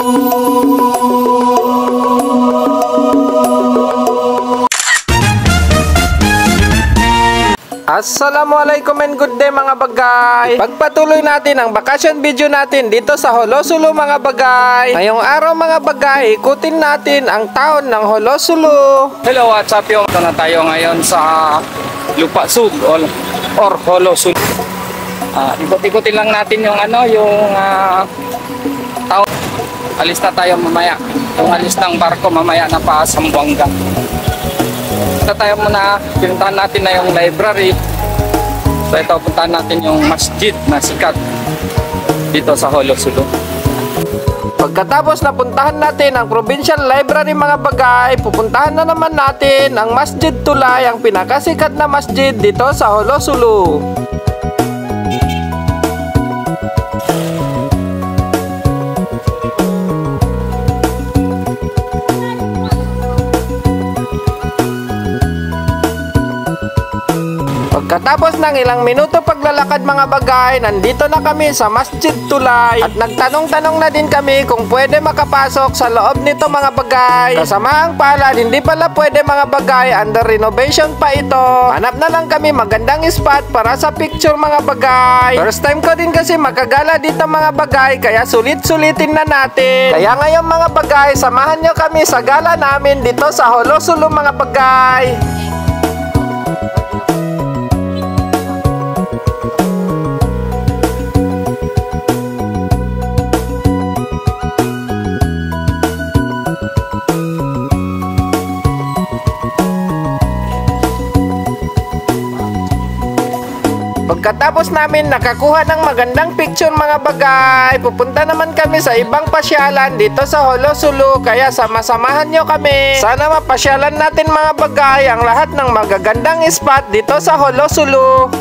Assalamualaikum and good day mga bagay. Pagpatuloy natin ang vacation video natin dito sa Holosulu mga bagay. Ngayong araw mga bagay, ikutin natin ang taon ng Holosulu. Hello, what's up yung? Ito na tayo ngayon sa Lupa Sud or Holosulu. Ikot-ikutin lang natin yung taon. Alis na tayo mamaya. Yung alis ng barko mamaya na pa Zamboanga. Punta tayo muna, pinuntahan natin na yung library. So ito, puntahan natin yung masjid na sikat dito sa Holosulu. Pagkatapos na puntahan natin ang Provincial Library mga bagay, pupuntahan na naman natin ang Masjid Tulay, ang pinakasikat na masjid dito sa Holosulu. Pagkatapos ng ilang minuto paglalakad mga bagay, nandito na kami sa Masjid Tulay at nagtanong-tanong na din kami kung pwede makapasok sa loob nito mga bagay. Kasamaang palad, hindi pala pwede mga bagay, under renovation pa ito. Hanap na lang kami magandang spot para sa picture mga bagay. First time ko din kasi makagala dito mga bagay, kaya sulit-sulitin na natin. Kaya ngayon mga bagay, samahan nyo kami sa gala namin dito sa Holosulu mga bagay. Pagkatapos namin nakakuha ng magandang picture mga bagay, pupunta naman kami sa ibang pasyalan dito sa Holosulu, kaya sama-samahan nyo kami. Sana mapasyalan natin mga bagay ang lahat ng magagandang spot dito sa Holosulu.